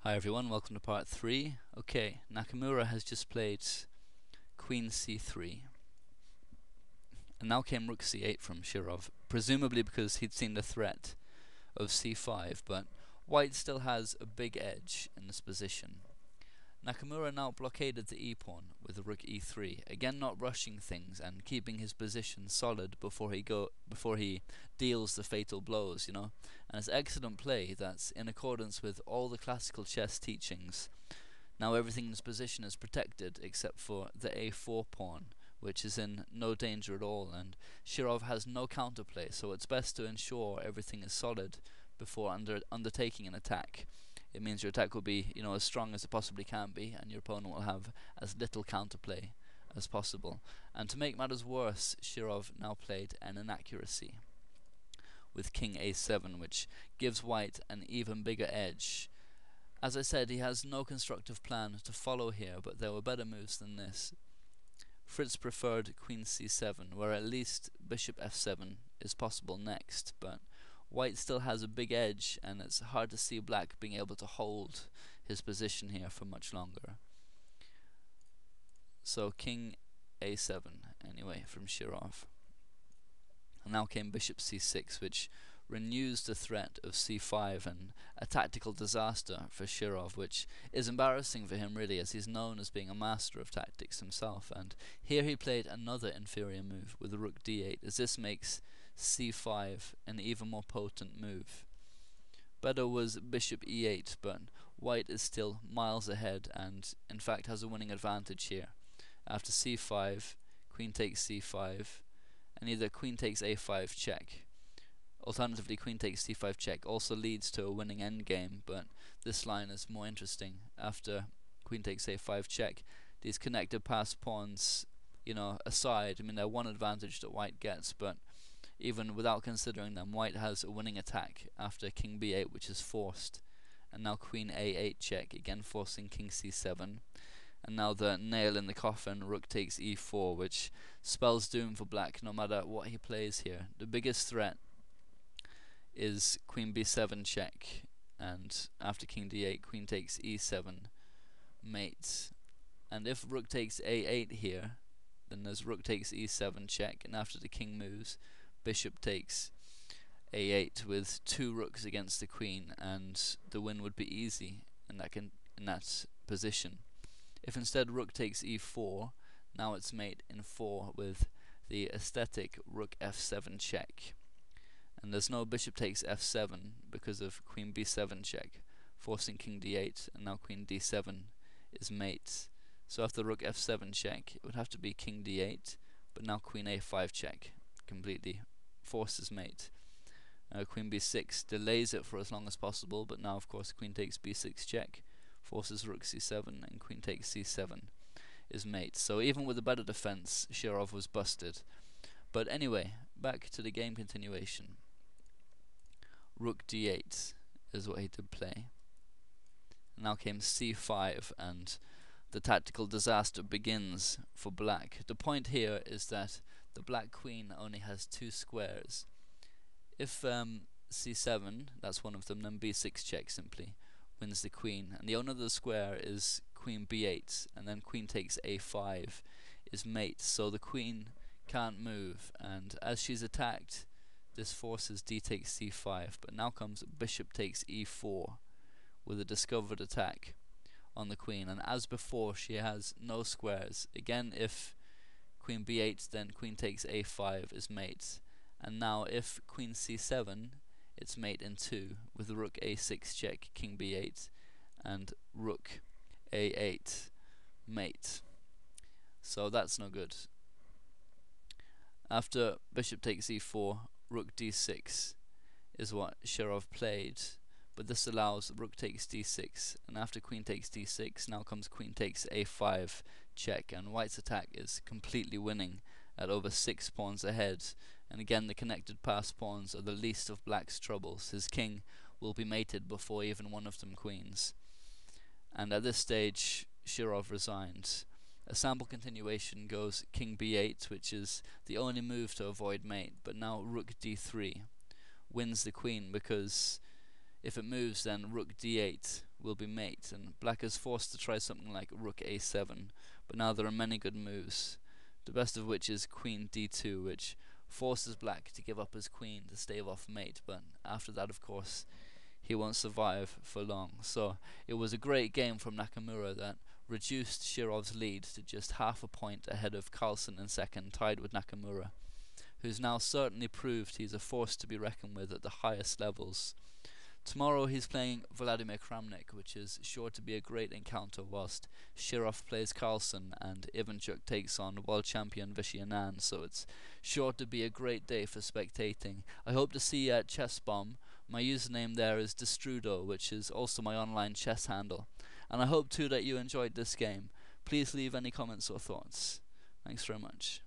Hi everyone, welcome to part 3. Okay, Nakamura has just played Queen c3. And now came Rook c8 from Shirov, presumably because he'd seen the threat of c5, but White still has a big edge in this position. Nakamura now blockaded the e-pawn with Rook e3, again not rushing things and keeping his position solid before he deals the fatal blows, And it's excellent play that's in accordance with all the classical chess teachings. Now everything in this position is protected except for the a4 pawn, which is in no danger at all, and Shirov has no counterplay, so it's best to ensure everything is solid before undertaking an attack. It means your attack will be, as strong as it possibly can be, and your opponent will have as little counterplay as possible. And to make matters worse, Shirov now played an inaccuracy with King a7, which gives White an even bigger edge. As I said, he has no constructive plan to follow here, but there were better moves than this. Fritz preferred Queen c7, where at least Bishop f7 is possible next, but White still has a big edge, and it's hard to see Black being able to hold his position here for much longer. So King a7, anyway, from Shirov. And now came Bishop c6, which renews the threat of c5 and a tactical disaster for Shirov, which is embarrassing for him really, as he's known as being a master of tactics himself. And here he played another inferior move with Rook d8, as this makes c5 an even more potent move. Better was Bishop e8, but White is still miles ahead and in fact has a winning advantage here. After c5, Queen takes c5, and either Queen takes a5 check. Alternatively, Queen takes c5 check also leads to a winning endgame, but this line is more interesting. After Queen takes a5 check, these connected passed pawns, aside, they're one advantage that White gets, but even without considering them, White has a winning attack after King b8, which is forced, and now Queen a8 check, again forcing King c7. And now the nail in the coffin, Rook takes e4, which spells doom for Black no matter what he plays here. The biggest threat is Queen b7 check, and after King d8, Queen takes e7 mate. And if Rook takes a8 here, then there's Rook takes e7 check, and after the King moves, Bishop takes a8 with two rooks against the Queen, and the win would be easy in that position. If instead Rook takes e4, now it's mate in 4 with the aesthetic Rook f7 check. And there's no Bishop takes f7 because of Queen b7 check, forcing King d8, and now Queen d7 is mate. So after Rook f7 check, it would have to be King d8, but now Queen a5 check completely forces mate. Queen b6 delays it for as long as possible, but now of course Queen takes b6 check, forces Rook c7, and Queen takes c7 is mate. So even with a better defense, Shirov was busted. But anyway, back to the game continuation. Rook d8 is what he did play. Now came c5, and the tactical disaster begins for Black. The point here is that the Black Queen only has 2 squares. If c7, that's one of them, then b6 check simply wins the Queen, and the owner of the square is Queen b8, and then Queen takes a5 is mate, so the Queen can't move, and as she's attacked, this forces d takes c5, but now comes Bishop takes e4 with a discovered attack on the Queen, and as before she has no squares. Again, if Queen b8, then Queen takes a5 is mate, and now if Queen c7, it's mate in 2 with Rook a6 check, King b8, and Rook a8 mate. So that's no good. After Bishop takes e4, Rook d6 is what Shirov played, but this allows Rook takes d6, and after Queen takes d6, now comes Queen takes a5 check, and White's attack is completely winning at over 6 pawns ahead. And again, the connected passed pawns are the least of Black's troubles. His king will be mated before even one of them queens. And at this stage, Shirov resigned. A sample continuation goes King b8, which is the only move to avoid mate, but now Rook d3 wins the Queen because if it moves, then rook d8 will be mate, and black is forced to try something like rook a7. But now there are many good moves, the best of which is queen d2, which forces black to give up his queen to stave off mate. But after that, of course, he won't survive for long. So it was a great game from Nakamura that reduced Shirov's lead to just half a point ahead of Carlsen in second, tied with Nakamura, who's now certainly proved he's a force to be reckoned with at the highest levels. Tomorrow he's playing Vladimir Kramnik, which is sure to be a great encounter, whilst Shirov plays Carlsen and Ivanchuk takes on world champion Vishy Anand, so it's sure to be a great day for spectating. I hope to see you at Chess Bomb. My username there is Destrudo, which is also my online chess handle. And I hope too that you enjoyed this game. Please leave any comments or thoughts. Thanks very much.